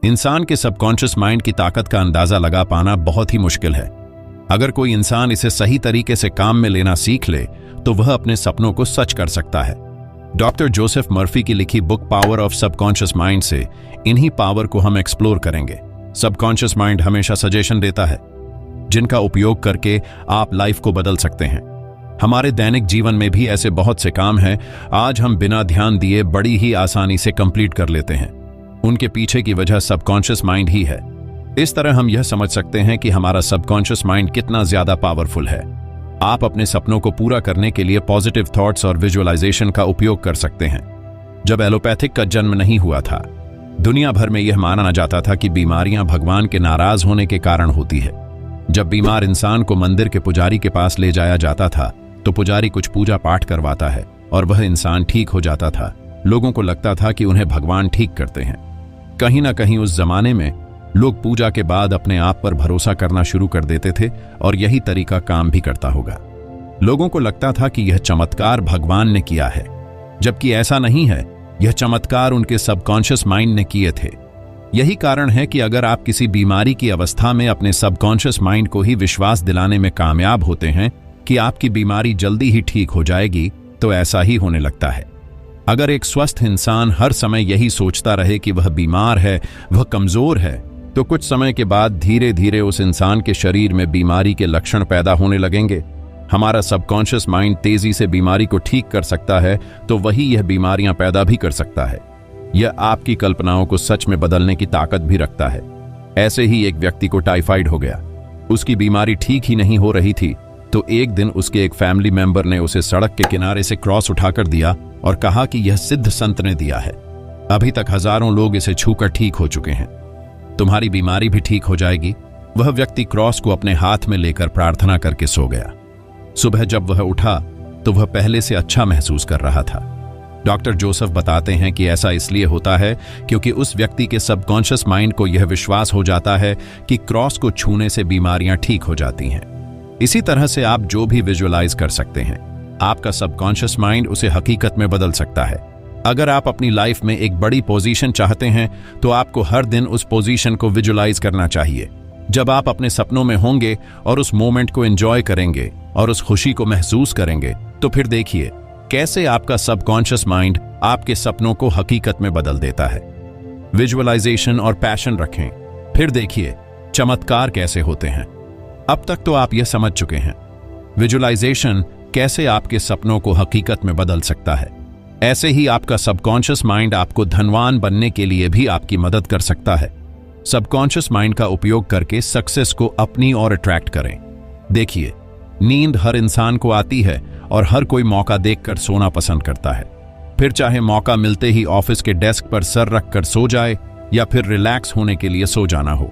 इंसान के subconscious mind की ताकत का अंदाजा लगा पाना बहुत ही मुश्किल है। अगर कोई इंसान इसे सही तरीके से काम में लेना सीख ले तो वह अपने सपनों को सच कर सकता है। डॉक्टर जोसेफ मर्फी की लिखी book power of subconscious mind से इन्हीं पावर को हम एक्सप्लोर करेंगे। सबकॉन्शियस माइंड हमेशा सजेशन देता है जिनका उपयोग करके आप लाइफ को बदल सकते हैं। हमारे दैनिक जीवन में भी ऐसे बहुत से काम हैं आज हम बिना ध्यान दिए बड़ी ही आसानी से कंप्लीट कर लेते हैं। उनके पीछे की वजह सबकॉन्शियस माइंड ही है। इस तरह हम यह समझ सकते हैं कि हमारा सबकॉन्शियस माइंड कितना ज्यादा पावरफुल है। आप अपने सपनों को पूरा करने के लिए पॉजिटिव थॉट्स और विजुअलाइजेशन का उपयोग कर सकते हैं। जब एलोपैथिक का जन्म नहीं हुआ था, दुनिया भर में यह माना जाता था कि बीमारियां भगवान के नाराज होने के कारण होती है। जब बीमार इंसान को मंदिर के पुजारी के पास ले जाया जाता था तो पुजारी कुछ पूजा पाठ करवाता है और वह इंसान ठीक हो जाता था। लोगों को लगता था कि उन्हें भगवान ठीक करते हैं। कहीं ना कहीं उस जमाने में लोग पूजा के बाद अपने आप पर भरोसा करना शुरू कर देते थे और यही तरीका काम भी करता होगा। लोगों को लगता था कि यह चमत्कार भगवान ने किया है, जबकि ऐसा नहीं है। यह चमत्कार उनके सबकॉन्शियस माइंड ने किए थे। यही कारण है कि अगर आप किसी बीमारी की अवस्था में अपने सबकॉन्शियस माइंड को ही विश्वास दिलाने में कामयाब होते हैं कि आपकी बीमारी जल्दी ही ठीक हो जाएगी, तो ऐसा ही होने लगता है। अगर एक स्वस्थ इंसान हर समय यही सोचता रहे कि वह बीमार है, वह कमजोर है, तो कुछ समय के बाद धीरे धीरे उस इंसान के शरीर में बीमारी के लक्षण पैदा होने लगेंगे। हमारा सबकॉन्शियस माइंड तेजी से बीमारी को ठीक कर सकता है तो वही यह बीमारियां पैदा भी कर सकता है। यह आपकी कल्पनाओं को सच में बदलने की ताकत भी रखता है। ऐसे ही एक व्यक्ति को टाइफाइड हो गया। उसकी बीमारी ठीक ही नहीं हो रही थी, तो एक दिन उसके एक फैमिली मेंबर ने उसे सड़क के किनारे से क्रॉस उठाकर दिया और कहा कि यह सिद्ध संत ने दिया है। अभी तक हजारों लोग इसे छूकर ठीक हो चुके हैं। तुम्हारी बीमारी भी ठीक हो जाएगी। वह व्यक्ति क्रॉस को अपने हाथ में लेकर प्रार्थना करके सो गया। सुबह जब वह उठा तो वह पहले से अच्छा महसूस कर रहा था। डॉक्टर जोसेफ बताते हैं कि ऐसा इसलिए होता है क्योंकि उस व्यक्ति के सबकॉन्शियस माइंड को यह विश्वास हो जाता है कि क्रॉस को छूने से बीमारियां ठीक हो जाती हैं। इसी तरह से आप जो भी विजुअलाइज कर सकते हैं, आपका सबकॉन्शियस माइंड उसे हकीकत में बदल सकता है। अगर आप अपनी लाइफ में एक बड़ी पोजीशन चाहते हैं तो आपको हर दिन उस पोजीशन को विजुअलाइज करना चाहिए। जब आप अपने सपनों में होंगे और उस मोमेंट को एंजॉय करेंगे और उस खुशी को महसूस करेंगे, तो फिर देखिए कैसे आपका सबकॉन्शियस माइंड आपके सपनों को हकीकत में बदल देता है। विजुअलाइजेशन और पैशन रखें, फिर देखिए चमत्कार कैसे होते हैं। अब तक तो आप यह समझ चुके हैं विजुअलाइजेशन कैसे आपके सपनों को हकीकत में बदल सकता है। ऐसे ही आपका सबकॉन्शियस माइंड आपको धनवान बनने के लिए भी आपकी मदद कर सकता है। सबकॉन्शियस माइंड का उपयोग करके सक्सेस को अपनी ओर अट्रैक्ट करें। देखिए, नींद हर इंसान को आती है और हर कोई मौका देखकर सोना पसंद करता है। फिर चाहे मौका मिलते ही ऑफिस के डेस्क पर सर रखकर सो जाए या फिर रिलैक्स होने के लिए सो जाना हो।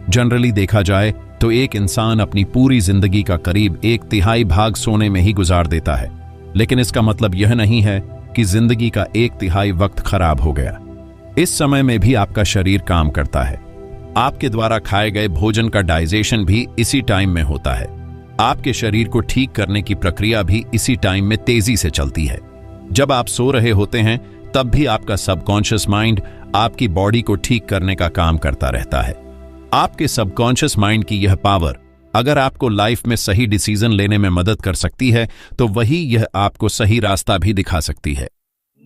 जनरली देखा जाए तो एक इंसान अपनी पूरी जिंदगी का करीब 1/3 भाग सोने में ही गुजार देता है, लेकिन इसका मतलब यह नहीं है कि जिंदगी का 1/3 वक्त खराब हो गया। इस समय में भी आपका शरीर काम करता है। आपके द्वारा खाए गए भोजन का डाइजेशन भी इसी टाइम में होता है। आपके शरीर को ठीक करने की प्रक्रिया भी इसी टाइम में तेजी से चलती है। जब आप सो रहे होते हैं तब भी आपका सबकॉन्शियस माइंड आपकी बॉडी को ठीक करने का काम करता रहता है। आपके सबकॉन्शियस माइंड की यह पावर अगर आपको लाइफ में सही डिसीजन लेने में मदद कर सकती है तो वही यह आपको सही रास्ता भी दिखा सकती है।